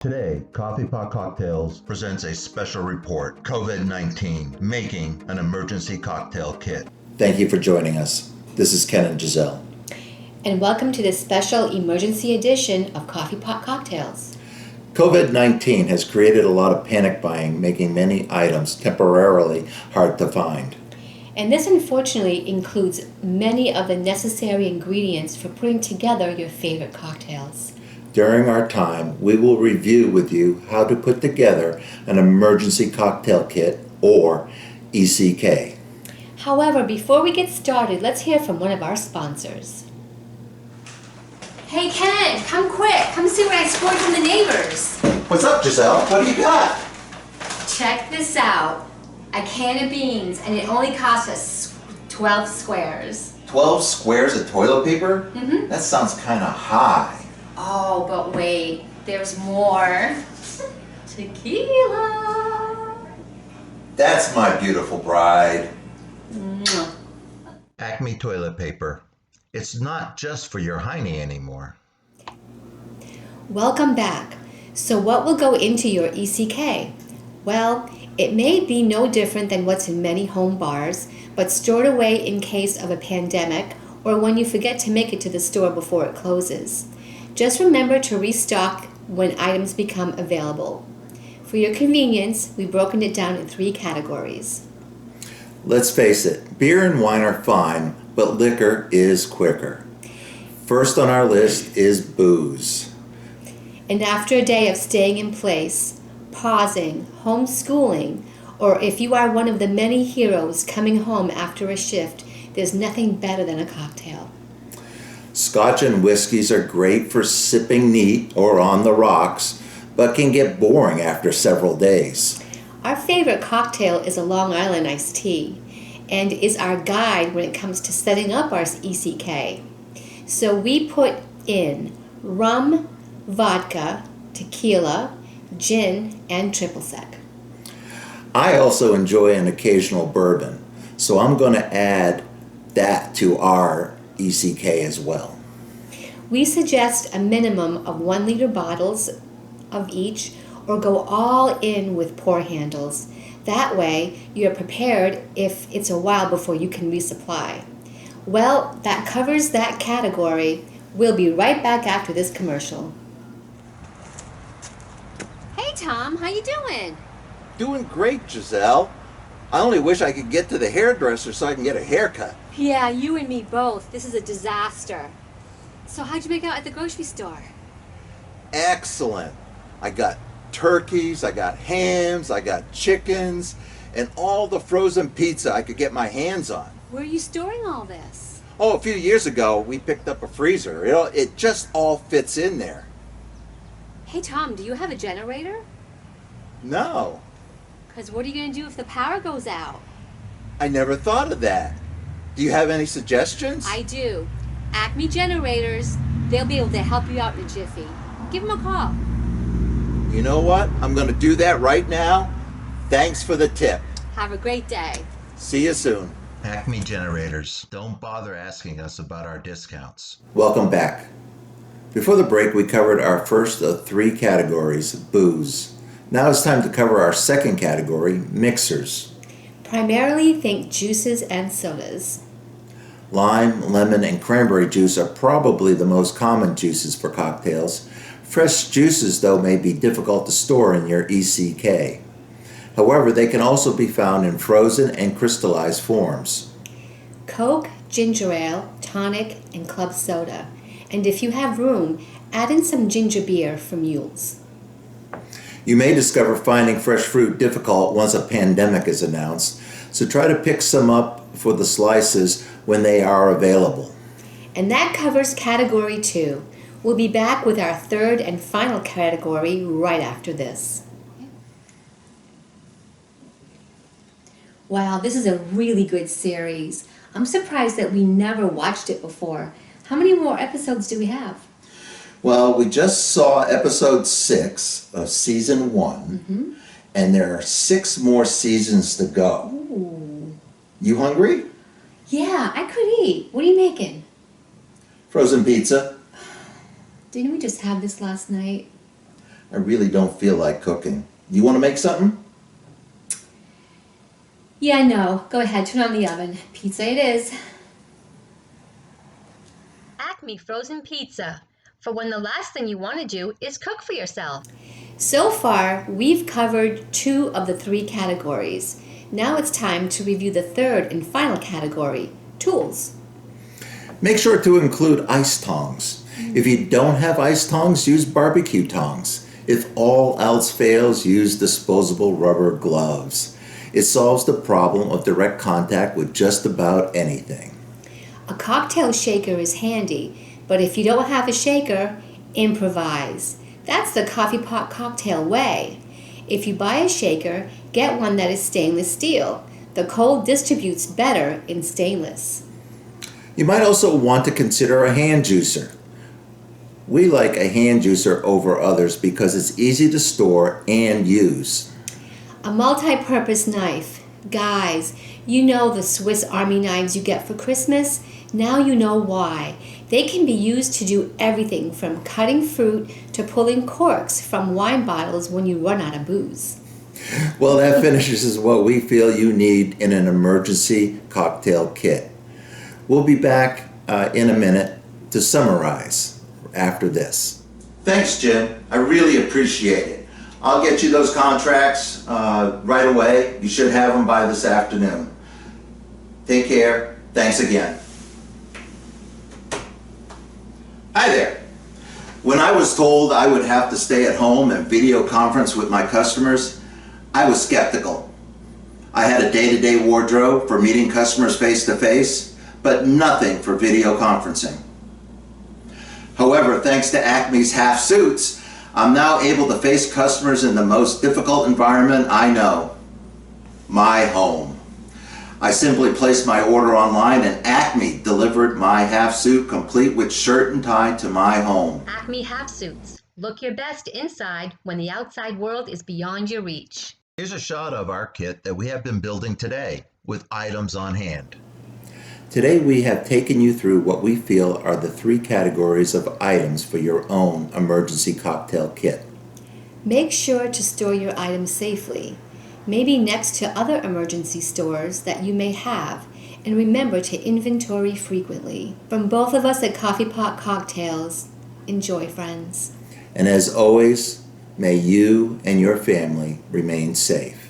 Today, Coffeepot Cocktails presents a special report, COVID-19, making an emergency cocktail kit. Thank you for joining us. This is Ken and Giselle. And welcome to this special emergency edition of Coffeepot Cocktails. COVID-19 has created a lot of panic buying, making many items temporarily hard to find. And this unfortunately includes many of the necessary ingredients for putting together your favorite cocktails. During our time, we will review with you how to put together an emergency cocktail kit, or ECK. However, before we get started, let's hear from one of our sponsors. Hey Ken, come quick. Come see what I scored from the neighbors. What's up, Giselle? What do you got? Check this out. A can of beans, and it only cost us 12 squares. 12 squares of toilet paper? Mm-hmm. That sounds kind of high. Oh, but wait, there's more. Tequila. That's my beautiful bride. Mwah. Acme toilet paper. It's not just for your hiney anymore. Welcome back. So what will go into your ECK? Well, it may be no different than what's in many home bars, but stored away in case of a pandemic or when you forget to make it to the store before it closes. Just remember to restock when items become available. For your convenience, we've broken it down in 3 categories. Let's face it, beer and wine are fine, but liquor is quicker. First on our list is booze. And after a day of staying in place, pausing, homeschooling, or if you are one of the many heroes coming home after a shift, there's nothing better than a cocktail. Scotch and whiskeys are great for sipping neat or on the rocks, but can get boring after several days. Our favorite cocktail is a Long Island iced tea and is our guide when it comes to setting up our ECK. So we put in rum, vodka, tequila, gin, and triple sec. I also enjoy an occasional bourbon, so I'm going to add that to our ECK as well. We suggest a minimum of 1 liter bottles of each or go all in with pour handles. That way you're prepared if it's a while before you can resupply. Well, that covers that category. We'll be right back after this commercial. Hey Tom, how you doing? Doing great, Giselle. I only wish I could get to the hairdresser so I can get a haircut. Yeah, you and me both. This is a disaster. So how'd you make out at the grocery store? Excellent. I got turkeys, I got hams, I got chickens, and all the frozen pizza I could get my hands on. Where are you storing all this? Oh, a few years ago, we picked up a freezer. It just all fits in there. Hey Tom, do you have a generator? No, Because what are you going to do if the power goes out? I never thought of that. Do you have any suggestions? I do. Acme Generators, they'll be able to help you out in a jiffy. Give them a call. You know what? I'm going to do that right now. Thanks for the tip. Have a great day. See you soon. Acme generators. Don't bother asking us about our discounts. Welcome back. Before the break, we covered our first of 3 categories, booze. Now it's time to cover our second category, mixers. Primarily think juices and sodas. Lime, lemon, and cranberry juice are probably the most common juices for cocktails. Fresh juices, though, may be difficult to store in your ECK. However, they can also be found in frozen and crystallized forms. Coke, ginger ale, tonic, and club soda. And if you have room, add in some ginger beer for mules. You may discover finding fresh fruit difficult once a pandemic is announced, so try to pick some up for the slices when they are available. And that covers category 2. We'll be back with our third and final category right after this. Wow, this is a really good series. I'm surprised that we never watched it before. How many more episodes do we have? Well, we just saw episode 6 of season 1, and there are 6 more seasons to go. Ooh. You hungry? Yeah, I could eat. What are you making? Frozen pizza? Didn't we just have this last night? I really don't feel like cooking. You want to make something? Yeah, no. Go ahead, turn on the oven. Pizza it is. Acme frozen pizza, for when the last thing you want to do is cook for yourself. So far, we've covered 2 of the 3 categories. Now it's time to review the third and final category, tools. Make sure to include ice tongs. If you don't have ice tongs, use barbecue tongs. If all else fails, use disposable rubber gloves. It solves the problem of direct contact with just about anything. A cocktail shaker is handy, but if you don't have a shaker, improvise. That's the Coffeepot cocktail way. If you buy a shaker, get one that is stainless steel. The cold distributes better in stainless. You might also want to consider a hand juicer. We like a hand juicer over others because it's easy to store and use. A multi-purpose knife. Guys, you know the Swiss Army knives you get for Christmas? Now you know why. They can be used to do everything from cutting fruit to pulling corks from wine bottles when you run out of booze. Well, that finishes what we feel you need in an emergency cocktail kit. We'll be back in a minute to summarize after this. Thanks, Jim. I really appreciate it. I'll get you those contracts right away. You should have them by this afternoon. Take care. Thanks again. Hi there. When I was told I would have to stay at home and video conference with my customers, I was skeptical. I had a day-to-day wardrobe for meeting customers face-to-face, but nothing for video conferencing. However, thanks to Acme's half suits, I'm now able to face customers in the most difficult environment I know, my home. I simply placed my order online and Acme delivered my half suit complete with shirt and tie to my home. Acme half suits. Look your best inside when the outside world is beyond your reach. Here's a shot of our kit that we have been building today with items on hand. Today we have taken you through what we feel are the 3 categories of items for your own emergency cocktail kit. Make sure to store your items safely, maybe next to other emergency stores that you may have, and remember to inventory frequently. From both of us at Coffeepot Cocktails, enjoy, friends. And as always, may you and your family remain safe.